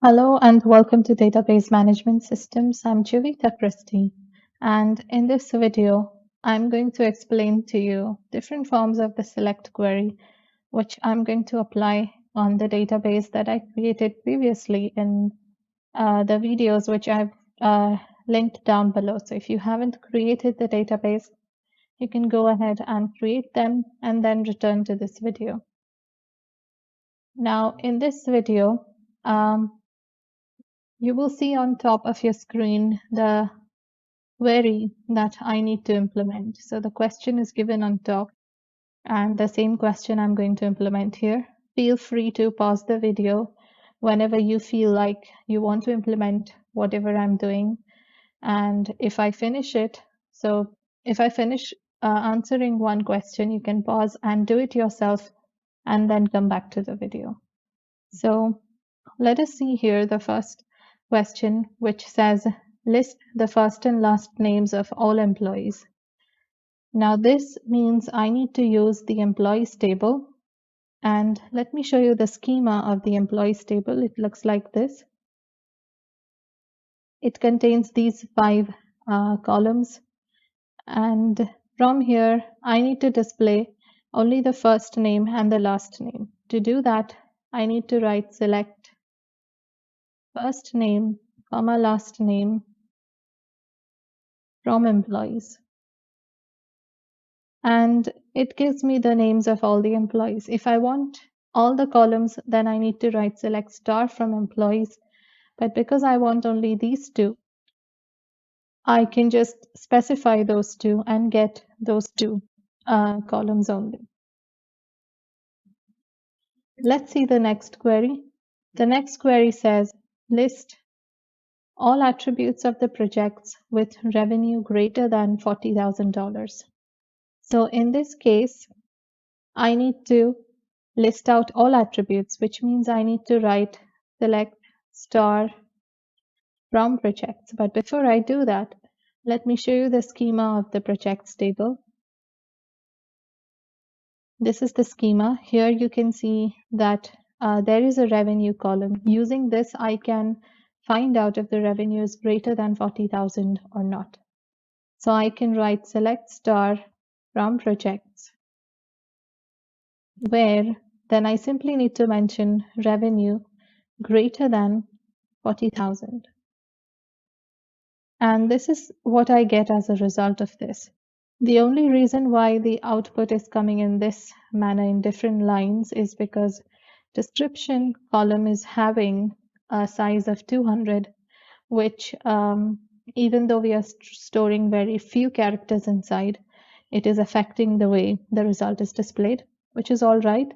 Hello and welcome to Database Management Systems. I'm Jivita Christie, and in this video, I'm going to explain to you different forms of the select query, which I'm going to apply on the database that I created previously in the videos which I've linked down below. So if you haven't created the database, you can go ahead and create them and then return to this video. Now, in this video, you will see on top of your screen the query that I need to implement. So the question is given on top, and the same question I'm going to implement here. Feel free to pause the video whenever you feel like you want to implement whatever I'm doing. And if I finish it, so if I finish answering one question, you can pause and do it yourself and then come back to the video. So let us see here the first question, which says, list the first and last names of all employees. Now this means I need to use the employees table. And let me show you the schema of the employees table. It looks like this. It contains these 5 columns. And from here, I need to display only the first name and the last name. To do that, I need to write select first name, comma last name from employees. And it gives me the names of all the employees. If I want all the columns, then I need to write select star from employees. But because I want only these two, I can just specify those two and get those two columns only. Let's see the next query. The next query says, list all attributes of the projects with revenue greater than $40,000. So in this case, I need to list out all attributes, which means I need to write select star from projects. But before I do that, let me show you the schema of the projects table. This is the schema. Here you can see that there is a revenue column. Using this, I can find out if the revenue is greater than 40,000 or not. So I can write select star from projects, where then I simply need to mention revenue greater than 40,000. And this is what I get as a result of this. The only reason why the output is coming in this manner in different lines is because description column is having a size of 200, which even though we are storing very few characters inside, it is affecting the way the result is displayed, which is all right,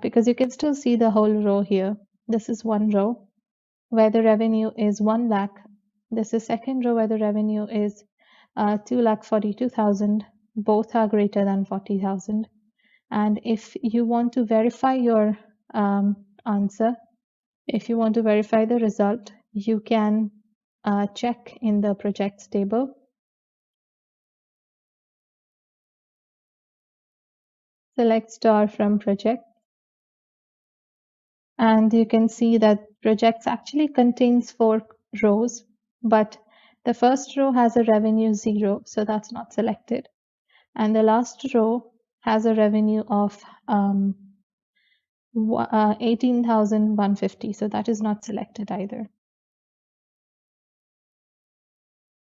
because you can still see the whole row here. This is one row where the revenue is 1 lakh. This is second row where the revenue is 2,42,000. Both are greater than 40,000. And if you want to verify your answer, if you want to verify the result, you can check in the projects table. Select star from project. And you can see that projects actually contains 4 rows, but the first row has a revenue 0, so that's not selected. And the last row has a revenue of 18,150, so that is not selected either.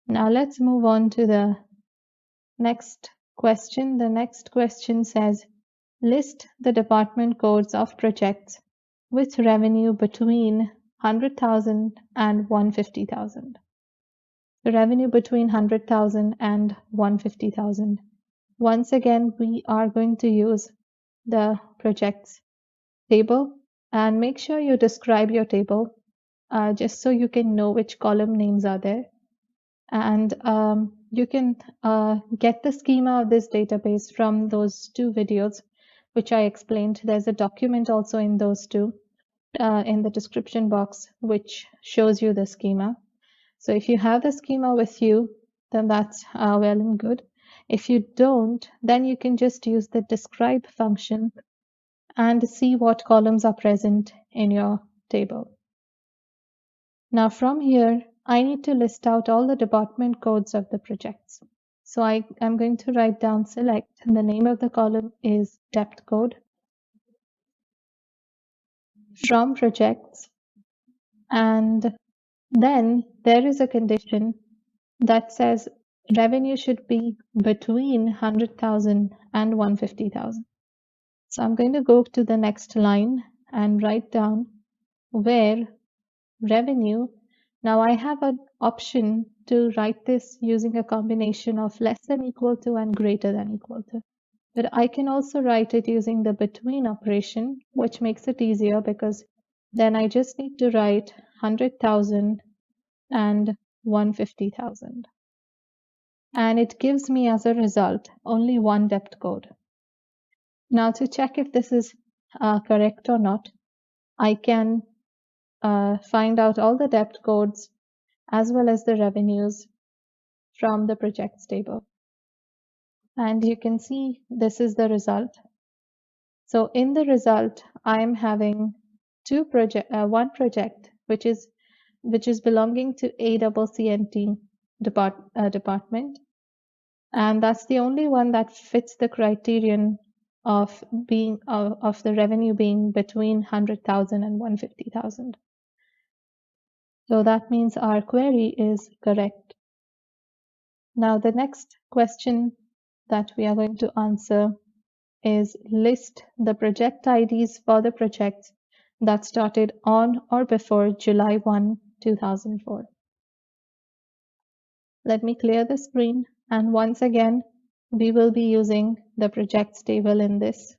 Now let's move on to the next question. The next question says, list the department codes of projects with revenue between 100,000 and 150,000. The revenue between 100,000 and 150,000. Once again, we are going to use the projects table, and make sure you describe your table just so you can know which column names are there. And you can get the schema of this database from those 2 videos which I explained. There's a document also in those 2 in the description box which shows you the schema. So if you have the schema with you, then that's well and good. If you don't, then you can just use the describe function and see what columns are present in your table. Now from here, I need to list out all the department codes of the projects. So I'm going to write down select, and the name of the column is depth code from projects. And then there is a condition that says revenue should be between 100,000 and 150,000. So I'm going to go to the next line and write down where revenue. Now I have an option to write this using a combination of less than equal to and greater than equal to. But I can also write it using the between operation, which makes it easier because then I just need to write 100,000 and 150,000. And it gives me as a result only one depth code. Now to check if this is correct or not, I can find out all the depth codes as well as the revenues from the projects table. And you can see this is the result. So in the result, I'm having one project which is belonging to ACCNT department, and that's the only one that fits the criterion of being of the revenue being between 100,000 and 150,000. So that means our query is correct. Now the next question that we are going to answer is list the project IDs for the projects that started on or before July 1, 2004. Let me clear the screen, and once again, we will be using the projects table in this.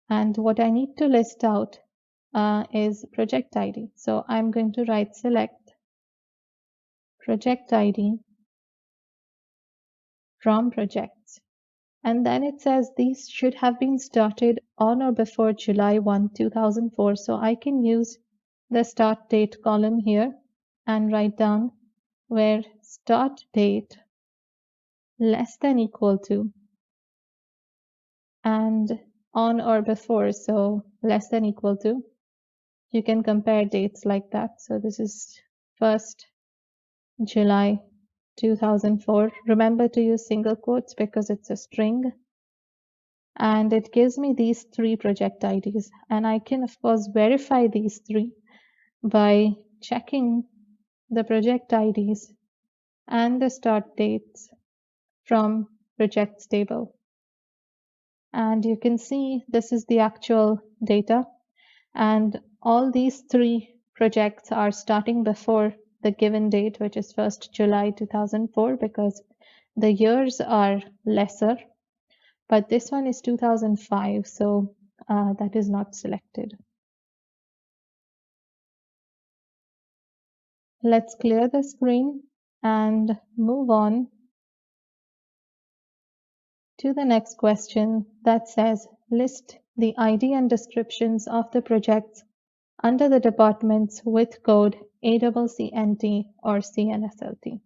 And what I need to list out is project ID. So I'm going to write select project ID from projects. And then it says these should have been started on or before July 1, 2004. So I can use the start date column here and write down where start date less than equal to and on or before, so less than equal to. You can compare dates like that. So this is 1st July 2004. Remember to use single quotes because it's a string. And it gives me these three project IDs. And I can, of course, verify these three by checking the project IDs and the start dates from projects table. And you can see this is the actual data. And all these three projects are starting before the given date, which is 1st July 2004, because the years are lesser. But this one is 2005, so that is not selected. Let's clear the screen and move on to the next question that says list the ID and descriptions of the projects under the departments with code ACCNT or CNSLT.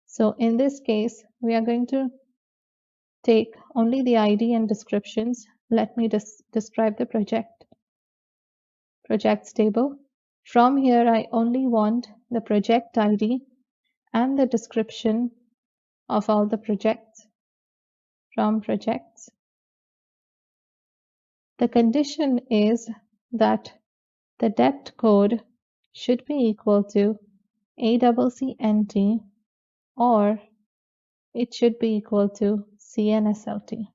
So in this case, we are going to take only the ID and descriptions. Let me describe the projects table. From here, I only want the project ID and the description of all the projects from projects. The condition is that the depth code should be equal to ACCNT or it should be equal to CNSLT.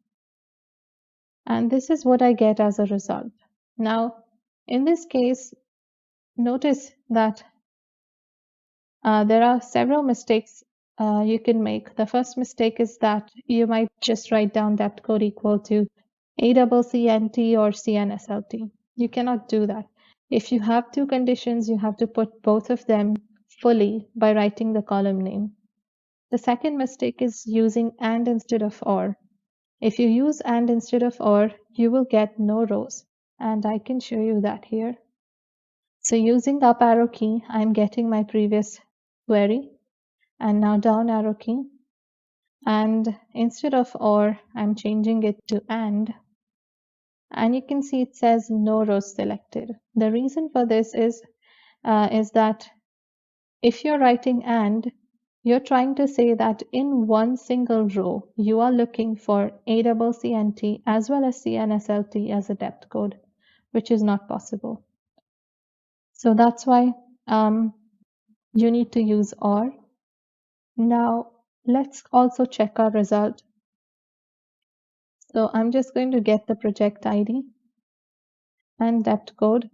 And this is what I get as a result. Now, in this case, notice that there are several mistakes you can make. The first mistake is that you might just write down depth code equal to ACCNT or CNSLT. You cannot do that. If you have two conditions, you have to put both of them fully by writing the column name. The second mistake is using and instead of or. If you use and instead of or, you will get no rows. And I can show you that here. So using up arrow key, I'm getting my previous query. And now down arrow key. And instead of or, I'm changing it to and. And you can see it says no rows selected. The reason for this is is that if you're writing and, you're trying to say that in one single row, you are looking for ACCNT as well as CNSLT as a depth code, which is not possible. So that's why you need to use OR. Now, let's also check our result. So I'm just going to get the project ID and depth code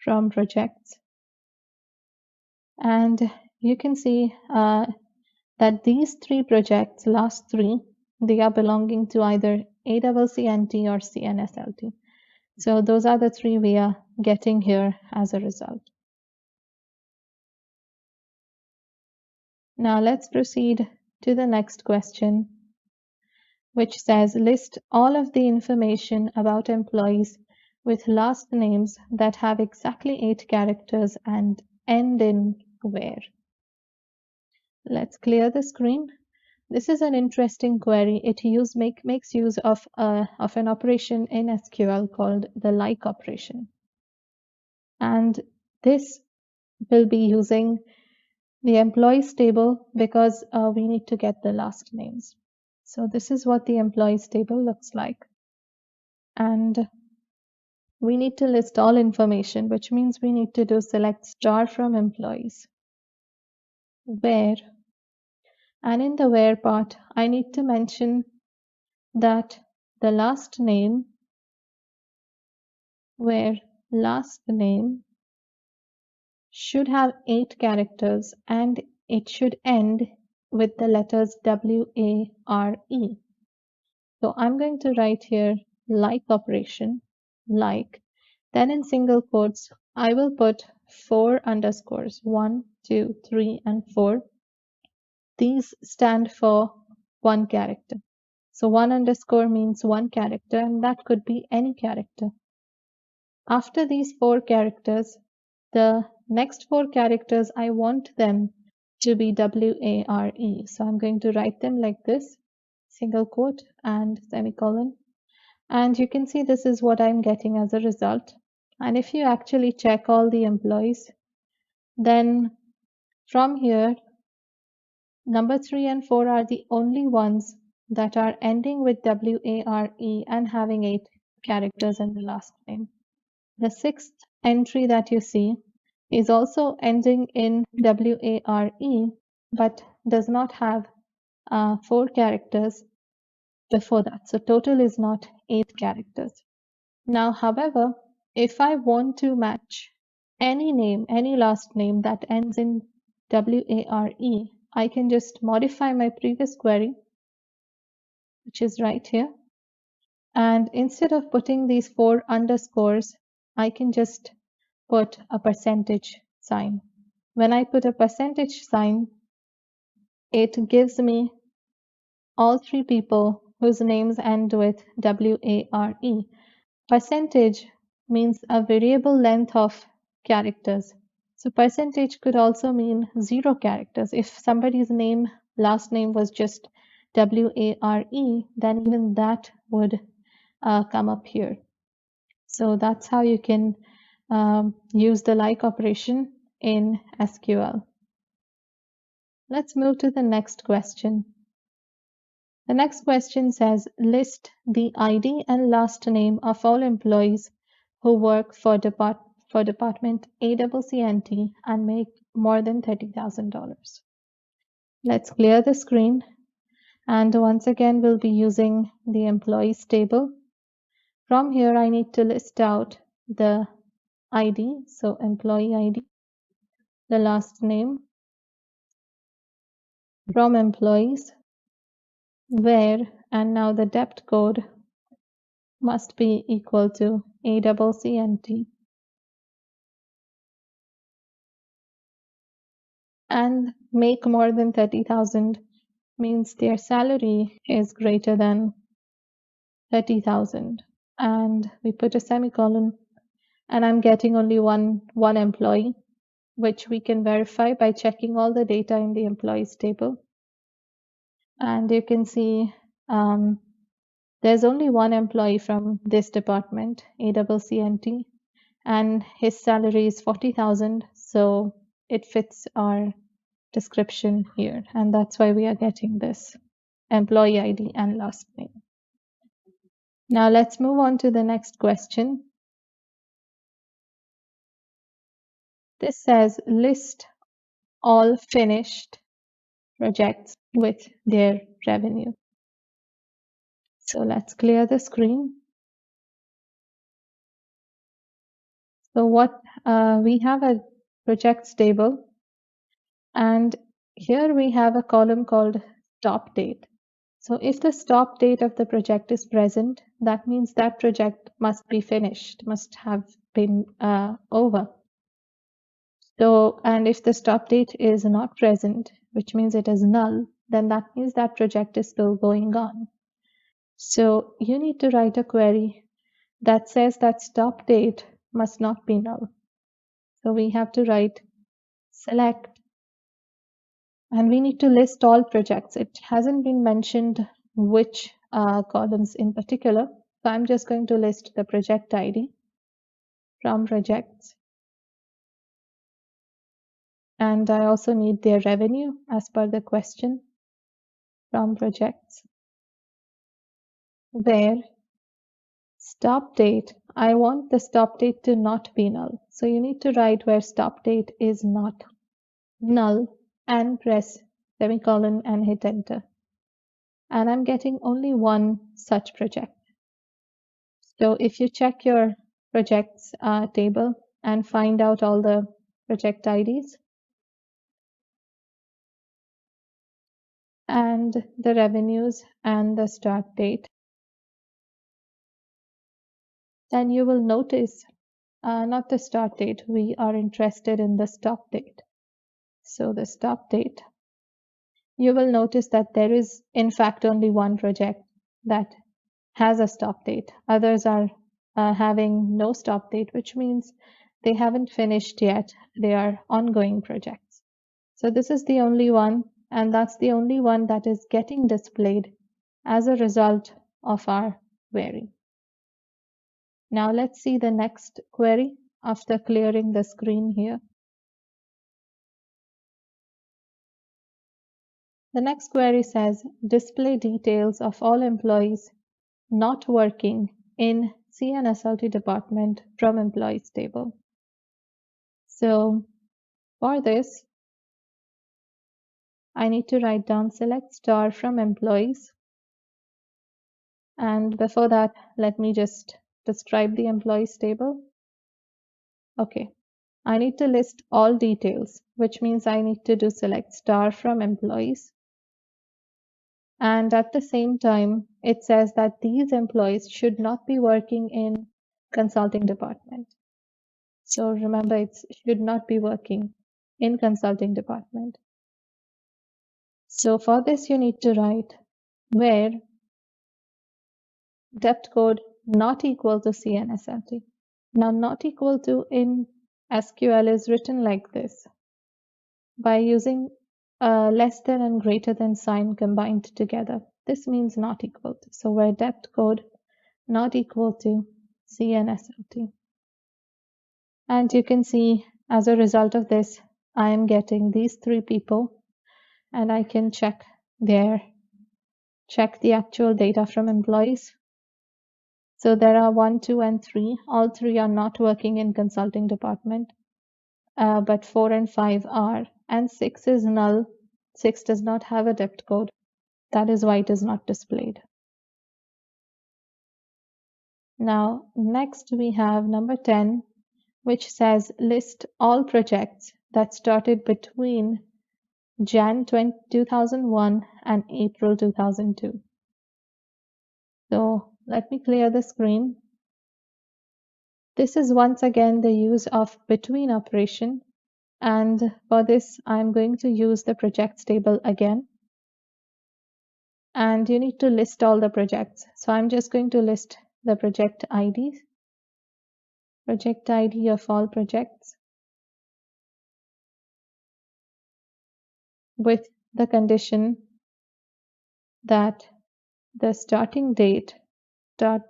from projects. And you can see that these three projects, last three, they are belonging to either ACCNT or CNSLT. So those are the three we are getting here as a result. Now let's proceed to the next question, which says list all of the information about employees with last names that have exactly 8 characters and end in where. Let's clear the screen. This is an interesting query. It makes use of an operation in SQL called the like operation. And this will be using the employees table because we need to get the last names. So this is what the employees table looks like. And we need to list all information, which means we need to do select star from employees. Where, and in the where part, I need to mention that the last name, where last name should have 8 characters and it should end with the letters W-A-R-E. So I'm going to write here like operation, like, then in single quotes, I will put 4 underscores, 1, 2, 3, and 4. These stand for one character. So 1 underscore means one character, and that could be any character. After these 4 characters, the next 4 characters, I want them to be W-A-R-E. So I'm going to write them like this, single quote and semicolon. And you can see this is what I'm getting as a result. And if you actually check all the employees, then from here, number 3 and 4 are the only ones that are ending with W-A-R-E and having 8 characters in the last name. The 6th entry that you see is also ending in W-A-R-E, but does not have 4 characters before that. So total is not 8 characters. Now, however, if I want to match any name, any last name that ends in W-A-R-E, I can just modify my previous query, which is right here. And instead of putting these 4 underscores, I can just put a percentage sign. When I put a percentage sign, it gives me all 3 people whose names end with W-A-R-E. Percentage means a variable length of characters. So percentage could also mean 0 characters. If somebody's last name was just W-A-R-E, then even that would come up here. So that's how you can use the like operation in SQL. Let's move to the next question. The next question says, list the ID and last name of all employees who work for department ACCNT and make more than $30,000. Let's clear the screen. And once again, we'll be using the employees table. From here, I need to list out the ID, so employee ID, the last name, from employees, where, and now the depth code must be equal to ACCNT. And make more than 30,000 means their salary is greater than 30,000. And we put a semicolon, and I'm getting only one employee, which we can verify by checking all the data in the employees table. And you can see there's only one employee from this department, ACCNT, and his salary is 40,000, so it fits our description here, and that's why we are getting this employee ID and last name. Now let's move on to the next question. This says list all finished projects with their revenue. So let's clear the screen. So what we have a projects table, and here we have a column called stop date. So if the stop date of the project is present, that means that project must be finished, must have been over. So, and if the stop date is not present, which means it is null, then that means that project is still going on. So you need to write a query that says that stop date must not be null. So we have to write select, and we need to list all projects. It hasn't been mentioned which columns in particular. So I'm just going to list the project ID from projects. And I also need their revenue as per the question from projects, where stop date, I want the stop date to not be null. So you need to write where stop date is not null and press semicolon and hit enter. And I'm getting only one such project. So if you check your projects table and find out all the project IDs and the revenues and the start date, then you will notice not the start date, we are interested in the stop date. So the stop date, you will notice that there is in fact only one project that has a stop date. Others are having no stop date, which means they haven't finished yet. They are ongoing projects. So this is the only one, and that's the only one that is getting displayed as a result of our query. Now let's see the next query after clearing the screen here. The next query says display details of all employees not working in CNSLT department from employees table. So for this, I need to write down select star from employees. And before that, let me just describe the employees table. Okay, I need to list all details, which means I need to do select star from employees. And at the same time, it says that these employees should not be working in consulting department. So remember, it should not be working in consulting department. So for this, you need to write where depth code not equal to CNSLT. Now, not equal to in SQL is written like this by using less than and greater than sign combined together. This means not equal to. So where depth code not equal to CNSLT. And you can see as a result of this, I am getting these three people, and I can check the actual data from employees. So there are 1, 2, and 3. All three are not working in consulting department, but 4 and 5 are. And 6 is null. 6 does not have a depth code. That is why it is not displayed. Now, next we have number 10, which says list all projects that started between Jan 2001 and April 2002. So let me clear the screen. This is once again the use of between operation, and for this I'm going to use the projects table again, and you need to list all the projects. So I'm just going to list the project IDs, project ID of all projects with the condition that the start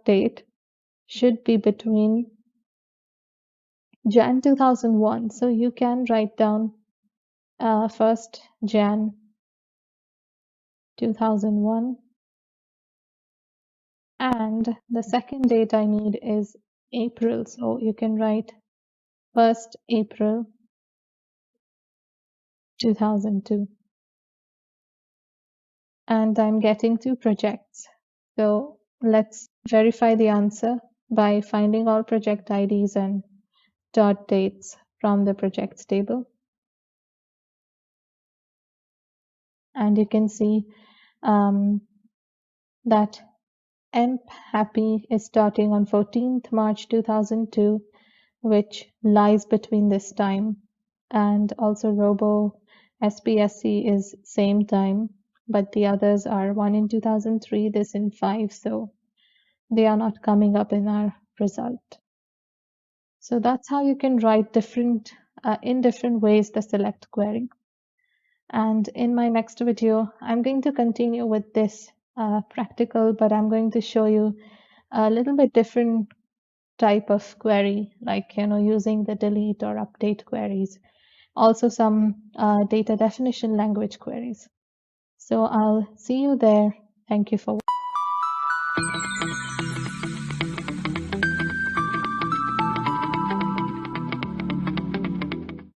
date should be between Jan 2001. So you can write down 1st Jan 2001. And the second date I need is April. So you can write 1st April 2002. And I'm getting two projects. So let's verify the answer by finding all project IDs and dot dates from the projects table. And you can see that EMP Happy is starting on 14th March 2002, which lies between this time. And also Robo SPSC is same time, but the others are one in 2003, this in 5, so they are not coming up in our result. So that's how you can write in different ways the select query. And in my next video, I'm going to continue with this practical, but I'm going to show you a little bit different type of query, like using the delete or update queries. Also some data definition language queries. So I'll see you there. Thank you for watching.